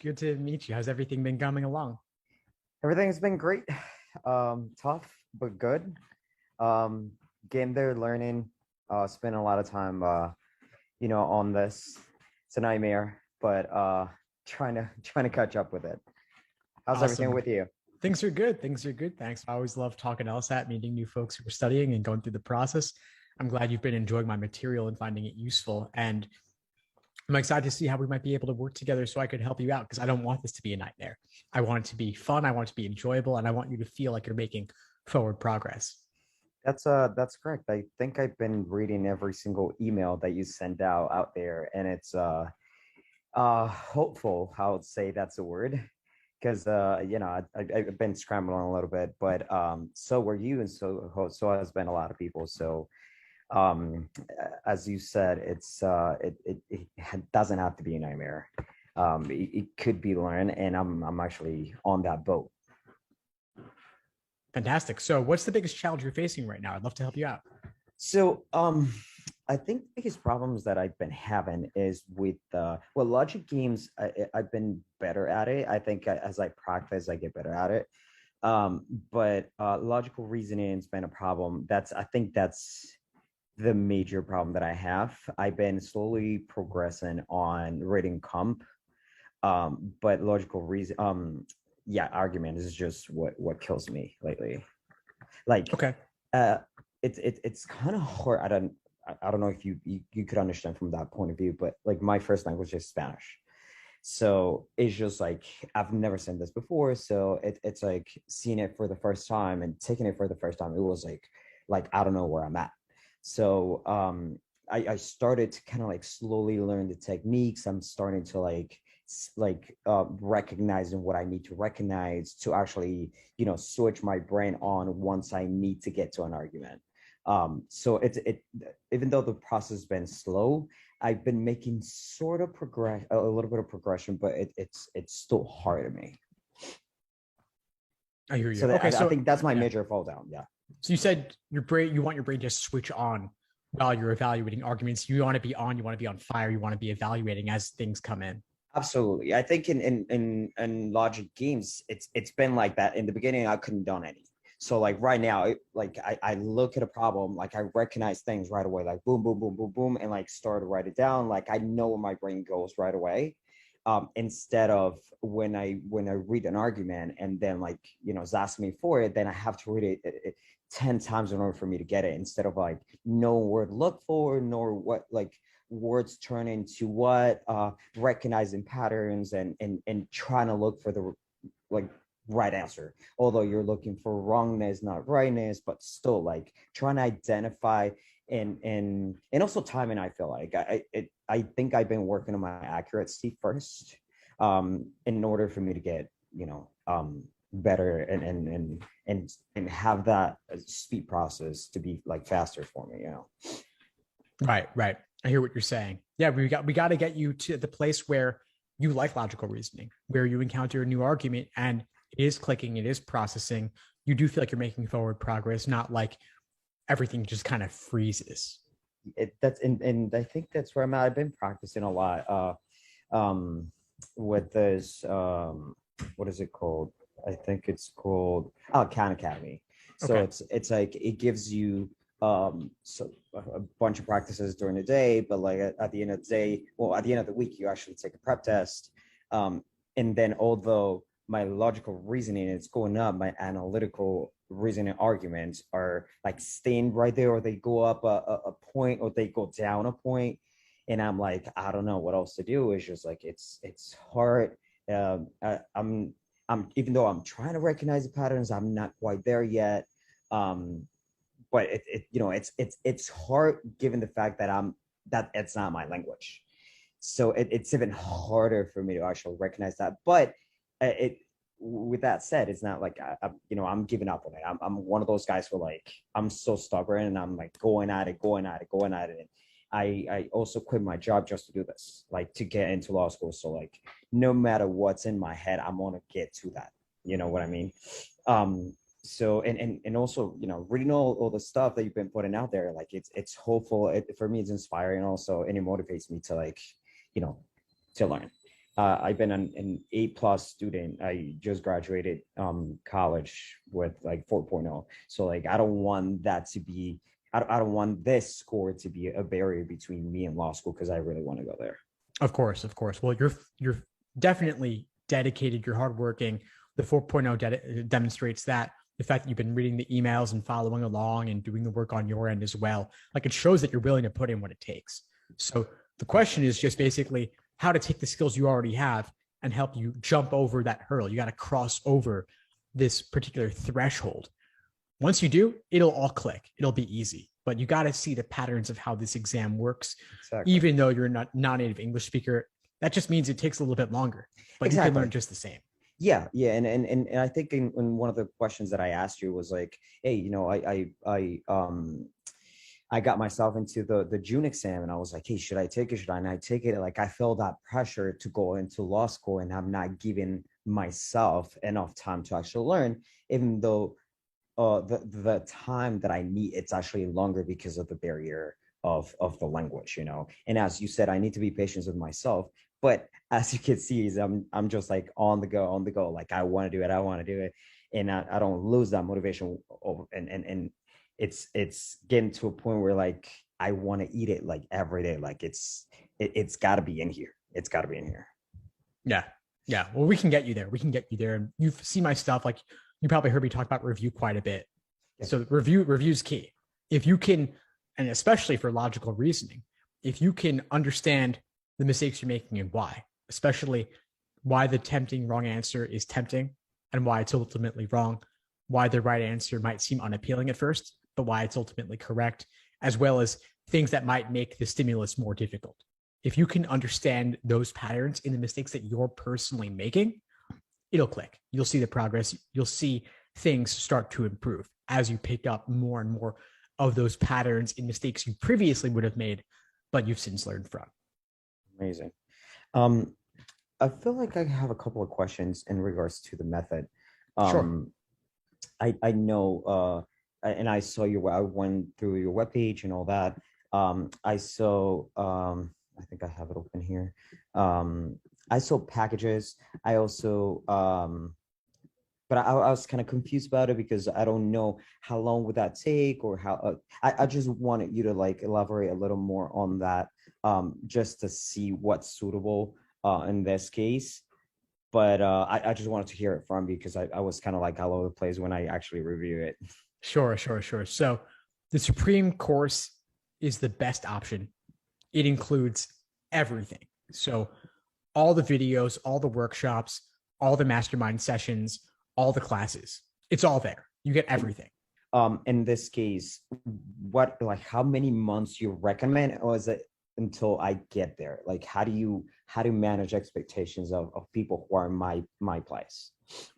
Good to meet you. How's everything been coming along? Everything's been great. Tough but good. Um, Game there, learning. Spend a lot of time, on this. It's a nightmare, but trying to catch up with it. How's everything Awesome. with you? Things are good. Things are good. Thanks. I always love talking LSAT, meeting new folks who are studying and going through the process. I'm glad you've been enjoying my material and finding it useful. And I'm excited to see how we might be able to work together so I could help you out because I don't want this to be a nightmare. I want it to be fun. I want it to be enjoyable. And I want you to feel like you're making forward progress. That's correct. I think I've been reading every single email that you send out there, and it's hopeful. I would say that's a word. Because I've been scrambling a little bit, but so were you, and so has been a lot of people. So um, as you said, it doesn't have to be a nightmare. It could be learned, and I'm actually on that boat. Fantastic. So, what's the biggest challenge you're facing right now? I'd love to help you out. So I think the biggest problems that I've been having is with logic games. I've been better at it. I think as I practice, I get better at it. But logical reasoning has been a problem. I think that's the major problem that I have. I've been slowly progressing on reading comp, but logical reason, yeah, argument is just what kills me lately. Like, Okay. uh, it's kind of hard. I don't know if you could understand from that point of view, but like my first language is Spanish. So it's just like I've never seen this before. So it's like seeing it for the first time and taking it for the first time. It was like I don't know where I'm at. So I started to kind of like slowly learn the techniques. I'm starting to recognizing what I need to recognize to actually switch my brain on once I need to get to an argument. So even though the process has been slow, I've been making sort of progress, a little bit of progression, but it's still hard to me. I hear you. So Okay. I So, think that's my yeah. major fall down. Yeah, So you said your brain, you want your brain to switch on while you're evaluating arguments. You want to be on, you want to be on fire, you want to be evaluating as things come in. absolutely. I think in logic games, it's been like that. In the beginning, I couldn't done any. So like right now, I look at a problem, like I recognize things right away, like boom, boom, boom, boom, boom, and like start to write it down. Like I know where my brain goes right away. Instead of when I read an argument and then like it's asking me for it, then I have to read it 10 times in order for me to get it, instead of like know where to look for, nor what like words turn into what, recognizing patterns and trying to look for the like right answer, although you're looking for wrongness, not rightness, but still like trying to identify and also timing. I feel like I think I've been working on my accuracy first, in order for me to get better and have that speed process to be like faster for me. Right, right. I hear what you're saying. Yeah, we got to get you to the place where you like logical reasoning, where you encounter a new argument and it is clicking, it is processing. You do feel like you're making forward progress, not like everything just kind of freezes. That's and I think that's where I'm at. I've been practicing a lot with this, what is it called? I think it's called Khan Academy. So Okay. it's like it gives you so a bunch of practices during the day, but like at the end of the day, well, at the end of the week, you actually take a prep test. Um, and then although my logical reasoning is going up, my analytical reasoning arguments are like staying right there, or they go up a point, or they go down a point, and I'm like, I don't know what else to do. It's just like it's hard. I'm even though I'm trying to recognize the patterns, I'm not quite there yet. Um, but it's hard given the fact that that it's not my language. So it's even harder for me to actually recognize that. But it with that said, it's not like I'm giving up on it. I'm one of those guys who like I'm so stubborn, and I'm like going at it, going at it, going at it. And I also quit my job just to do this, like to get into law school. So like no matter what's in my head, I'm gonna get to that. You know what I mean? So and also reading all the stuff that you've been putting out there, like it's hopeful. For me, it's inspiring also, and it motivates me to like you know to learn. I've been an A+ student. I just graduated college with like 4.0. So like I don't want that to be. I don't want this score to be a barrier between me and law school because I really want to go there. Of course, of course. Well, you're definitely dedicated. You're hardworking. The 4.0 demonstrates that. The fact that you've been reading the emails and following along and doing the work on your end as well, like it shows that you're willing to put in what it takes. So the question is just basically how to take the skills you already have and help you jump over that hurdle. You got to cross over this particular threshold. Once you do, it'll all click. It'll be easy. But you got to see the patterns of how this exam works. Exactly. Even though you're not non-native English speaker, that just means it takes a little bit longer. But you can learn just the same. Yeah, yeah, and I think in one of the questions that I asked you was like, hey, I got myself into the June exam, and I was like, hey, should I take it? Should I not take it? Like I feel that pressure to go into law school, and I'm not giving myself enough time to actually learn, even though the time that I need, it's actually longer because of the barrier of the language, And as you said, I need to be patient with myself. But as you can see, is I'm just like on the go. Like I want to do it, and I don't lose that motivation. And it's getting to a point where like I want to eat it like every day. Like it's got to be in here. It's got to be in here. Yeah, yeah. Well, we can get you there. We can get you there. And you've seen my stuff. Like you probably heard me talk about review quite a bit. Yeah. So review's key. If you can, and especially for logical reasoning, if you can understand the mistakes you're making and why, especially why the tempting wrong answer is tempting and why it's ultimately wrong, why the right answer might seem unappealing at first, but why it's ultimately correct, as well as things that might make the stimulus more difficult. If you can understand those patterns in the mistakes that you're personally making, it'll click. You'll see the progress. You'll see things start to improve as you pick up more and more of those patterns in mistakes you previously would have made, but you've since learned from. Amazing. I feel like I have a couple of questions in regards to the method. Sure. I know, and I saw I went through your webpage and all that. I saw, I think I have it open here. I saw packages. I also, but I was kind of confused about it because I don't know how long would that take or how. I just wanted you to like elaborate a little more on that, just to see what's suitable in this case. But I just wanted to hear it from you because I was kind of like all over the place when I actually review it. Sure. So the Supreme course is the best option. It includes everything. So all the videos, all the workshops, all the mastermind sessions, all the classes. It's all there. You get everything. In this case, how many months you recommend, or is it until I get there? Like, how do you manage expectations of people who are in my place?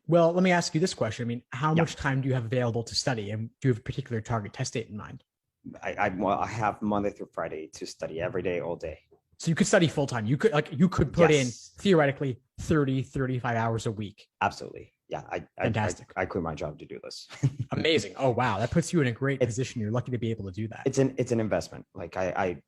Well, let me ask you this question. I mean, how much time do you have available to study, and do you have a particular target test date in mind? I have Monday through Friday to study every day, all day. So you could study full time. You could put in theoretically 30, 35 hours a week. Absolutely. Yeah. Fantastic. I quit my job to do this. Amazing. Oh, wow. That puts you in a great position. You're lucky to be able to do that. It's an investment. Like I've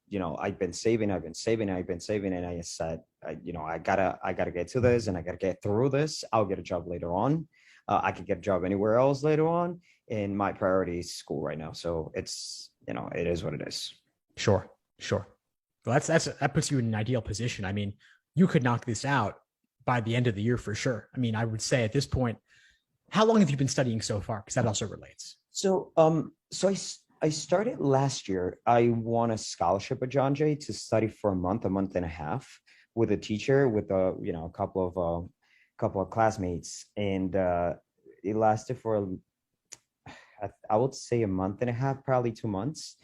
been saving, and I said, I gotta get to this and I gotta get through this. I'll get a job later on. I could get a job anywhere else later on. And my priority is school right now. So it's, it is what it is. Sure. Well, that puts you in an ideal position. I mean, you could knock this out by the end of the year for sure. I mean, I would say at this point, how long have you been studying so far? Because that also relates. So, I started last year. I won a scholarship at John Jay to study for a month and a half with a teacher, with a couple of classmates, and it lasted for I would say a month and a half, probably 2 months.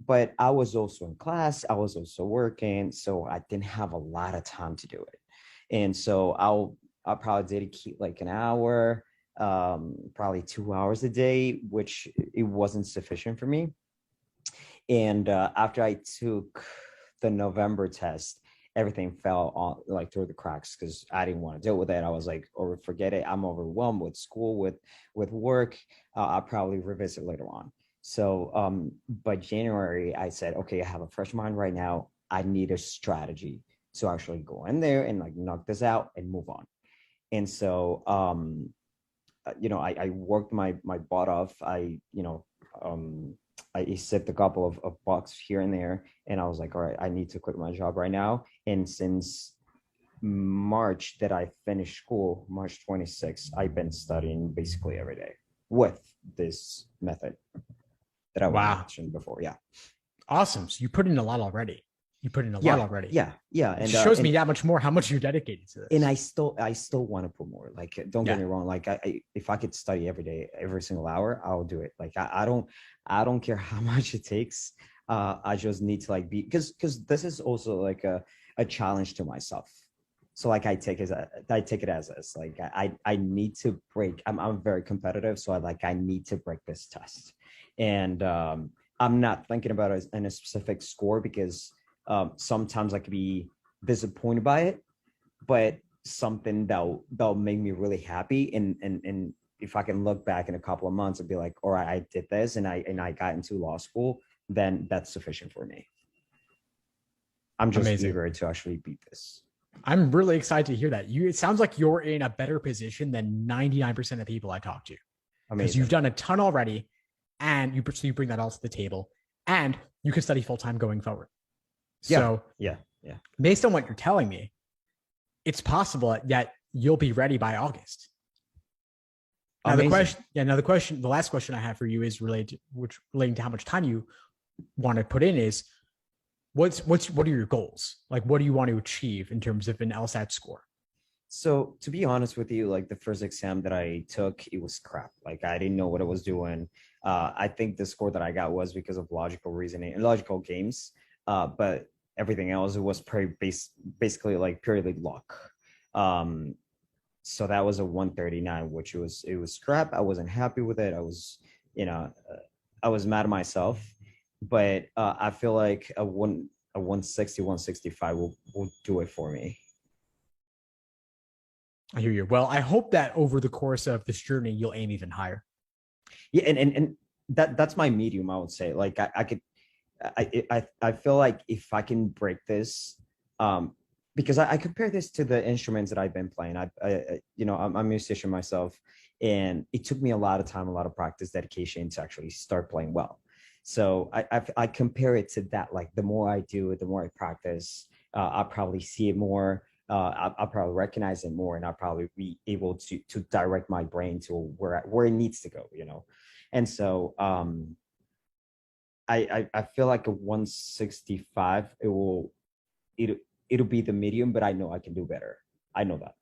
But I was also in class. I was also working, so I didn't have a lot of time to do it. And so I'll probably dedicate like an hour, probably 2 hours a day, which it wasn't sufficient for me. And after I took the November test, everything fell on like through the cracks because I didn't want to deal with it. I was like, or forget it. I'm overwhelmed with school, with work. I'll probably revisit later on. So by January, I said, okay, I have a fresh mind right now. I need a strategy to actually go in there and like knock this out and move on. And so I worked my butt off. I sipped a couple of bucks here and there, and I was like, all right, I need to quit my job right now. And since March that I finished school, March 26th, I've been studying basically every day with this method that I was Wow. mentioned before. Yeah. Awesome. So you put in a lot already. You put in a lot Yeah. already. Yeah. Yeah. It shows me that much more how much you're dedicated to And this. I still want to put more. Like, don't get Yeah. me wrong. Like, if I could study every day, every single hour, I'll do it. Like, I don't care how much it takes. I just need to like be because this is also like a challenge to myself. So like I take it as this. Like I need to break. I'm very competitive, so I need to break this test. And I'm not thinking about it in a specific score because sometimes I could be disappointed by it, but something that'll make me really happy. And if I can look back in a couple of months and be like, all right, I did this and I got into law school, then that's sufficient for me. I'm just Amazing. eager to actually beat this. I'm really excited to hear that. It sounds like you're in a better position than 99% of people I talk to because you've Amazing. done a ton already and you bring that all to the table and you can study full time going forward. Yeah. So, Yeah. Yeah. based on what you're telling me, it's possible that you'll be ready by August. Now Amazing. the last question I have for you is relating to how much time you want to put in is what are your goals? Like, what do you want to achieve in terms of an LSAT score? So to be honest with you, like the first exam that I took, it was crap. Like I didn't know what I was doing. I think the score that I got was because of logical reasoning and logical games. But everything else, it was basically like purely luck. Um, so that was a 139, which it was crap. I wasn't happy with it. You know, I was mad at myself. But I feel like a 160, 165 will do it for me. I hear you. Well, I hope that over the course of this journey, you'll aim even higher. Yeah, and that's my medium, I would say. Like I could I feel like if I can break this, because I compare this to the instruments that I've been playing. I'm a musician myself, and it took me a lot of time, a lot of practice, dedication to actually start playing well. So I compare it to that. Like the more I do it, the more I practice, I'll probably see it more. I'll probably recognize it more, and I'll probably be able to direct my brain to where it needs to go. And so I feel like a 165 it it'll be the medium, but I know I can do better. I know that.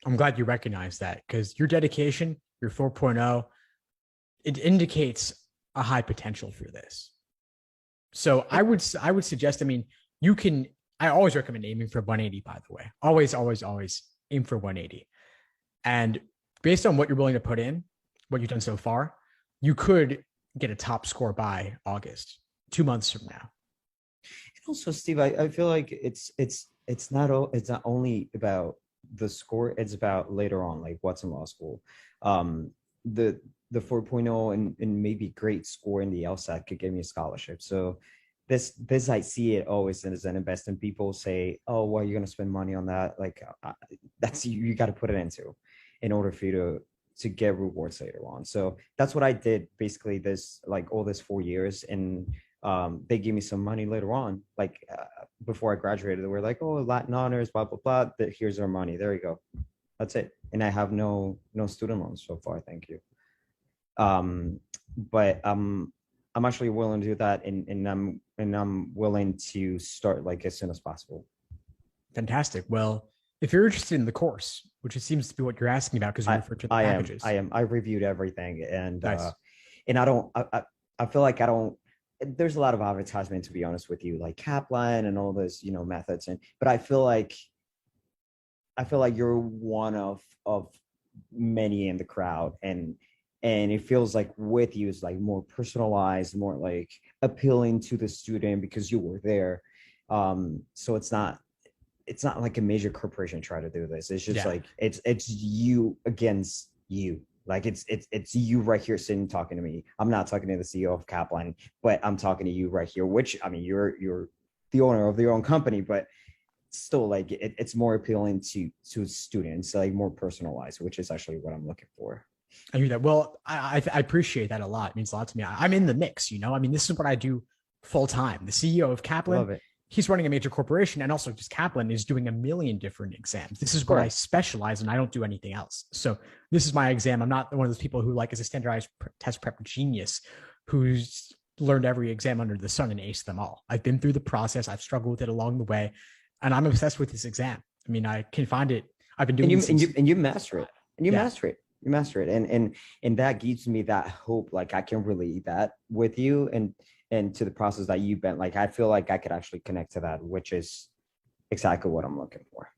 I'm glad you recognize that because your dedication, your 4.0, it indicates a high potential for this. So I would suggest, I mean, you can I always recommend aiming for 180, by the way. Always, always, always aim for 180. And based on what you're willing to put in, what you've done so far, you could get a top score by August, 2 months from now. And also, Steve, I feel like it's not only about the score, it's about later on, like what's in law school. Um, the 4.0 and maybe great score in the LSAT could give me a scholarship. So this I see it always as an investment. People say, "Oh, well, you're gonna spend money on that." Like that's you got to put it into in order for you to get rewards later on. So that's what I did basically this like all this 4 years, and they gave me some money later on. Like before I graduated, they were like, "Oh, Latin honors, blah blah blah. Here's our money. There you go. That's it." And I have no student loans so far. Thank you. But I'm actually willing to do that, and I'm willing to start like as soon as possible. Fantastic. Well, if you're interested in the course, which it seems to be what you're asking about because you I referred to the I am packages. I am I reviewed everything, Nice. and I feel like I don't. There's a lot of advertisement, to be honest with you, like Kaplan and all those methods, but I feel like you're one of many in the crowd, and it feels like with you is like more personalized, more like appealing to the student because you were there. So it's not like a major corporation try to do this. It's just Yeah. like it's you against you. Like it's you right here sitting talking to me. I'm not talking to the CEO of Kaplan, but I'm talking to you right here. Which I mean, you're the owner of their own company, but still like it's more appealing to students, like more personalized, which is actually what I'm looking for. I hear that. Well, I appreciate that a lot. It means a lot to me. I'm in the mix, I mean, this is what I do full time. The CEO of Kaplan, Love it. he's running a major corporation, and also just Kaplan is doing a million different exams. This is what I specialize in. I don't do anything else. So this is my exam. I'm not one of those people who like is a standardized test prep genius who's learned every exam under the sun and aced them all. I've been through the process. I've struggled with it along the way, and I'm obsessed with this exam. I mean, I can find it. I've been doing it. And you master it. And you master it. You master it. And that gives me that hope. Like I can relate that with you and to the process that you've been, like, I feel like I could actually connect to that, which is exactly what I'm looking for.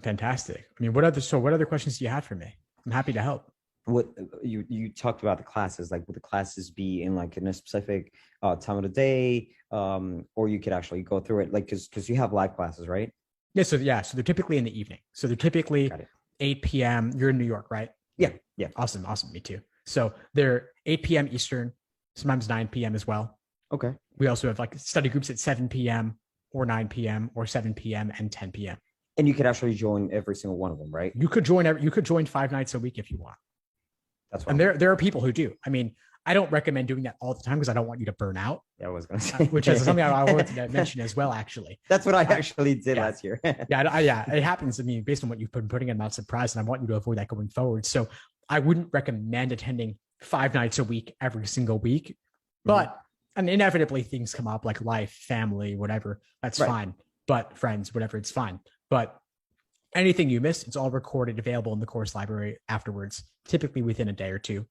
Fantastic. I mean, what other questions do you have for me? I'm happy to help. What you talked about the classes, like would the classes be in like in a specific time of the day, or you could actually go through it, like, because you have live classes, right? So they're typically in the evening. So they're typically 8 p.m. You're in New York, right? Yeah. Awesome. Me too. So they're 8 p.m. Eastern, sometimes 9 p.m. as well. Okay. We also have like study groups at 7 p.m. or 9 p.m. or 7 p.m. and 10 p.m. And you could actually join every single one of them, right? You could join 5 nights a week if you want. That's and there are people who do. I mean, I don't recommend doing that all the time because I don't want you to burn out. Yeah, I was going to say, which is something I wanted to mention as well. Actually, that's what I actually did last year. yeah, it happens. I mean, based on what you've been putting in, I'm not surprised, and I want you to avoid that going forward. So I wouldn't recommend attending 5 nights a week every single week, but and inevitably things come up like life, family, whatever. That's fine. But friends, whatever, it's fine. But anything you miss, it's all recorded, available in the course library afterwards, typically within a day or two.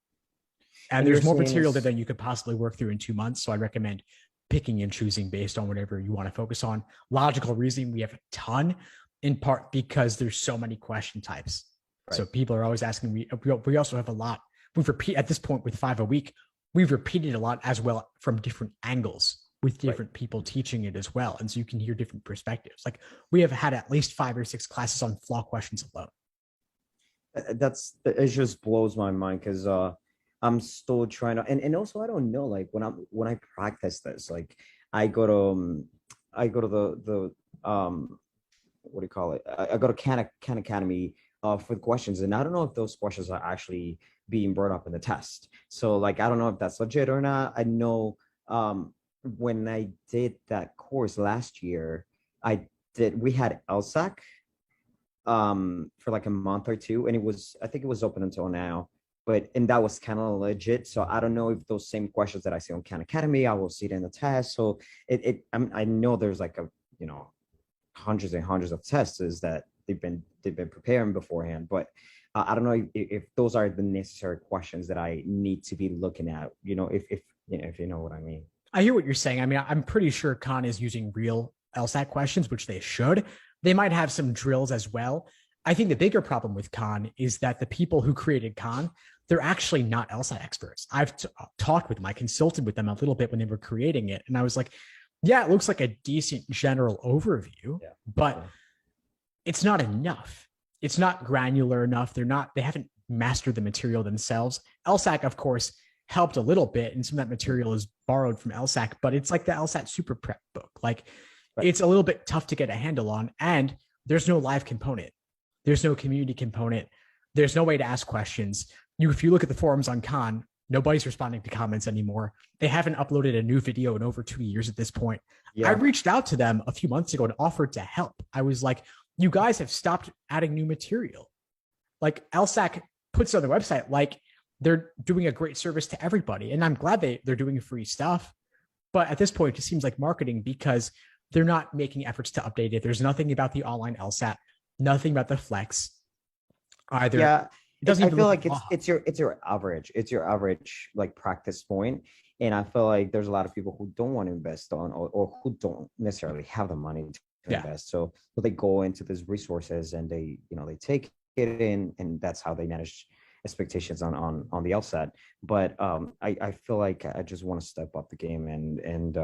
And there's more material than you could possibly work through in 2 months. So I recommend picking and choosing based on whatever you want to focus on. Logical reasoning, we have a ton, in part because there's so many question types. Right. So people are always asking, we also have a lot. We've repeated at this point with 5 a week, we've repeated a lot as well from different angles with different people teaching it as well. And so you can hear different perspectives. Like we have had at least 5 or 6 classes on flaw questions alone. It just blows my mind because I'm still trying to, and also I don't know, like when I practice this, like I go to the what do you call it? I go to Khan Academy for the questions, and I don't know if those questions are actually being brought up in the test. So like I don't know if that's legit or not. I know when I did that course last year, we had LSAT for like a month or two, and I think it was open until now. And that was kind of legit. So I don't know if those same questions that I see on Khan Academy, I will see it in the test. So I know there's like hundreds and hundreds of tests that they've been preparing beforehand, but I don't know if those are the necessary questions that I need to be looking at. If you know what I mean. I hear what you're saying. I mean, I'm pretty sure Khan is using real LSAT questions, which they should. They might have some drills as well. I think the bigger problem with Khan is that the people who created Khan, they're actually not LSAT experts. I've talked with them. I consulted with them a little bit when they were creating it. And I was like, yeah, it looks like a decent general overview, but it's not enough. It's not granular enough. They haven't mastered the material themselves. LSAC, of course, helped a little bit, and some of that material is borrowed from LSAC, but it's like the LSAT Super Prep book. Like it's a little bit tough to get a handle on, and there's no live component. There's no community component. There's no way to ask questions. If you look at the forums on Khan, nobody's responding to comments anymore. They haven't uploaded a new video in over 2 years at this point. Yeah. I reached out to them a few months ago and offered to help. I was like, you guys have stopped adding new material. Like LSAC puts on their website, like they're doing a great service to everybody. And I'm glad they're doing free stuff. But at this point, it just seems like marketing because they're not making efforts to update it. There's nothing about the online LSAT, nothing about the flex either. Yeah. I feel like it's your average like practice point. And I feel like there's a lot of people who don't want to invest on or who don't necessarily have the money to invest. So they go into these resources and they take it in, and that's how they manage expectations on the LSAT. But I feel like I just want to step up the game and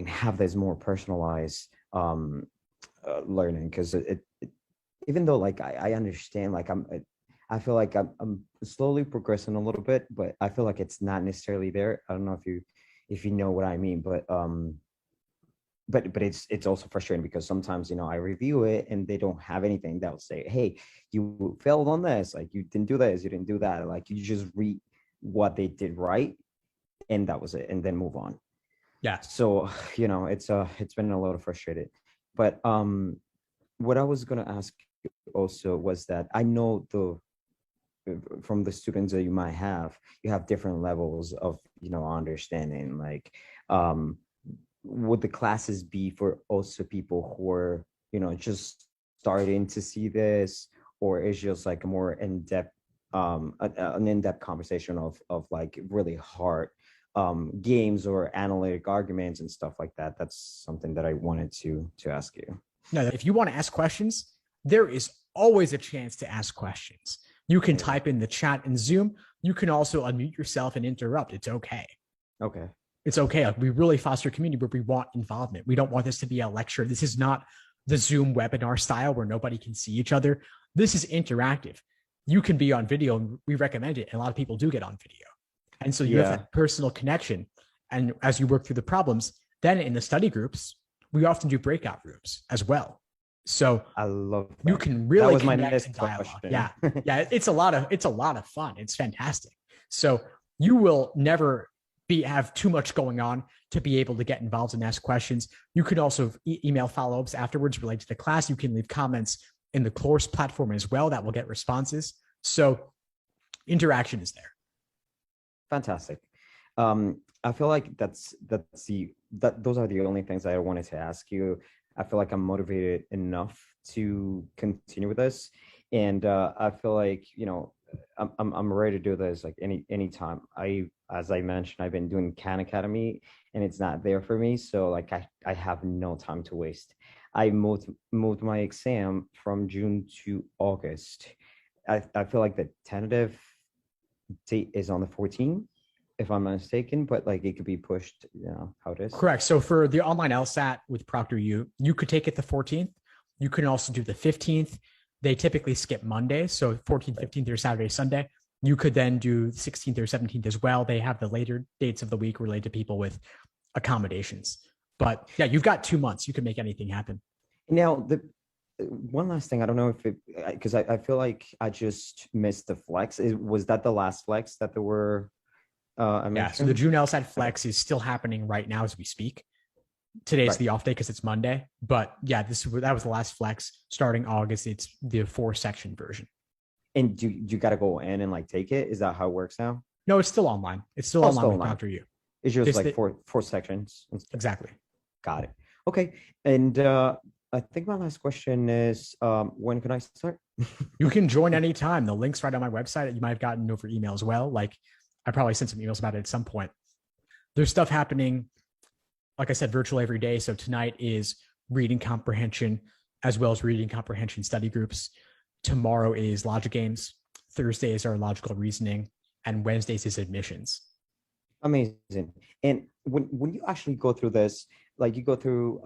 have this more personalized learning, because it even though like I understand, like I feel like I'm slowly progressing a little bit, but I feel like it's not necessarily there. I don't know if you know what I mean, but but it's also frustrating because sometimes, I review it and they don't have anything that will say, hey, you failed on this, like you didn't do this, you didn't do that, like you just read what they did right, and that was it, and then move on. Yeah. So it's been a little frustrated. But what I was going to ask you also was that I know from the students that you have different levels of understanding, like um would the classes be for also people who are just starting to see this, or is just like a more in-depth an in-depth conversation of like really hard games or analytic arguments and stuff like that? That's something that I wanted to ask you. No, if you want to ask questions, there is always a chance to ask questions. You can type in the chat in Zoom. You can also unmute yourself and interrupt. It's okay. Okay. It's okay. Like, we really foster a community where we want involvement. We don't want this to be a lecture. This is not the Zoom webinar style where nobody can see each other. This is interactive. You can be on video, and we recommend it. And a lot of people do get on video. And so you have that personal connection. And as you work through the problems, then in the study groups, we often do breakout rooms as well. So I love that. You can really that was connect my next and dialogue. question. Yeah. Yeah. It's a lot of fun. It's fantastic. So you will never have too much going on to be able to get involved and ask questions. You can also email follow-ups afterwards related to the class. You can leave comments in the course platform as well that will get responses. So interaction is there. Fantastic. I feel like those are the only things I wanted to ask you. I feel like I'm motivated enough to continue with this, and I feel like I'm ready to do this like anytime. As I mentioned, I've been doing Khan Academy, and it's not there for me, so like I have no time to waste. I moved my exam from June to August. I feel like the tentative date is on the 14th, if I'm not mistaken, but like it could be pushed, how it is. Correct. So for the online LSAT with ProctorU, you could take it the 14th. You can also do the 15th. They typically skip Mondays. So 14th, 15th, or Saturday, Sunday. You could then do 16th or 17th as well. They have the later dates of the week related to people with accommodations. But yeah, you've got 2 months. You can make anything happen. Now, the one last thing, I don't know if because I feel like I just missed the flex. Was that the last flex that there were? Yeah, so the June LSAT flex is still happening right now as we speak. Today's the off day because it's Monday. But yeah, that was the last flex. Starting August, it's the 4-section version. And do you got to go in and like take it? Is that how it works now? No, it's still online. It's still online with ProctorU. It's just like four sections. Exactly. Got it. Okay. And I think my last question is, when can I start? You can join anytime. The link's right on my website. You might have gotten over email as well. Like, I probably sent some emails about it at some point. There's stuff happening, like I said, virtual every day. So tonight is reading comprehension as well as reading comprehension study groups. Tomorrow is logic games. Thursdays are logical reasoning, and Wednesdays is admissions. Amazing. And when you actually go through this, like you go through,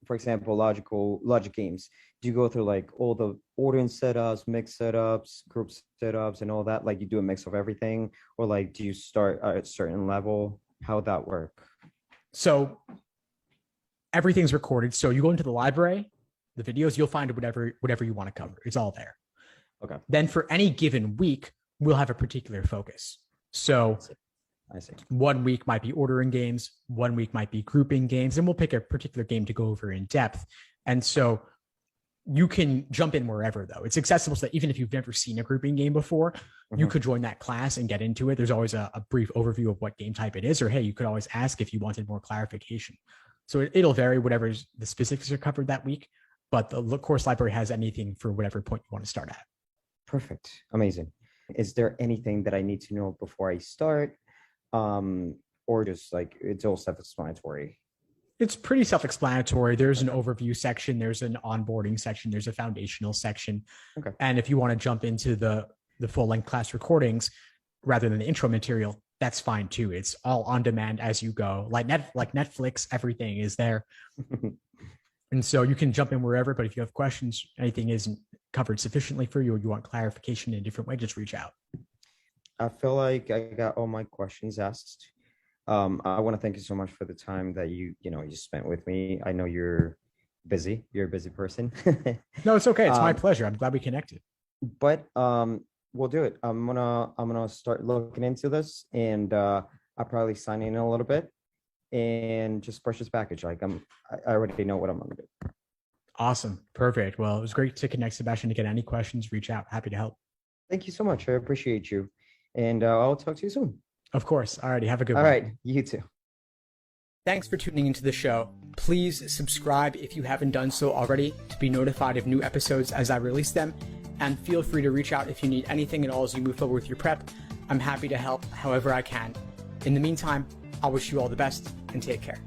for example, logic games, do you go through like all the ordinance setups, mix setups, group setups, and all that? Like you do a mix of everything, or like do you start at a certain level? How would that work? So everything's recorded. So you go into the library, the videos, you'll find whatever you want to cover. It's all there. Okay. Then for any given week, we'll have a particular focus. So I see. 1 week might be ordering games, 1 week might be grouping games, and we'll pick a particular game to go over in depth. And so you can jump in wherever, though. It's accessible so that even if you've never seen a grouping game before, you could join that class and get into it. There's always a brief overview of what game type it is, or hey, you could always ask if you wanted more clarification. So it'll vary, whatever the specifics are covered that week, but the course library has anything for whatever point you want to start at. Perfect. Amazing. Is there anything that I need to know before I start? Or just like it's all self-explanatory? It's pretty self-explanatory. There's an overview section, there's an onboarding section, there's a foundational section. Okay. And if you want to jump into the full-length class recordings rather than the intro material, that's fine too. It's all on demand as you go. Like Netflix, everything is there. And so you can jump in wherever, but if you have questions, anything isn't covered sufficiently for you, or you want clarification in a different way, just reach out. I feel like I got all my questions asked. I want to thank you so much for the time that you spent with me. I know you're busy. You're a busy person. No, it's okay. It's my um, pleasure. I'm glad we connected. but we'll do it. I'm gonna start looking into this, and I'll probably sign in a little bit and just push this package. Like I already know what I'm gonna do. Awesome. Perfect. Well, it was great to connect, Sebastian. Again, any questions, reach out. Happy to help. Thank you so much. I appreciate you, and I'll talk to you soon. Of course. Alrighty. Have a good All one. right, you too. Thanks for tuning into the show. Please subscribe if you haven't done so already to be notified of new episodes as I release them. And feel free to reach out if you need anything at all as you move forward with your prep. I'm happy to help however I can. In the meantime, I'll wish you all the best and take care.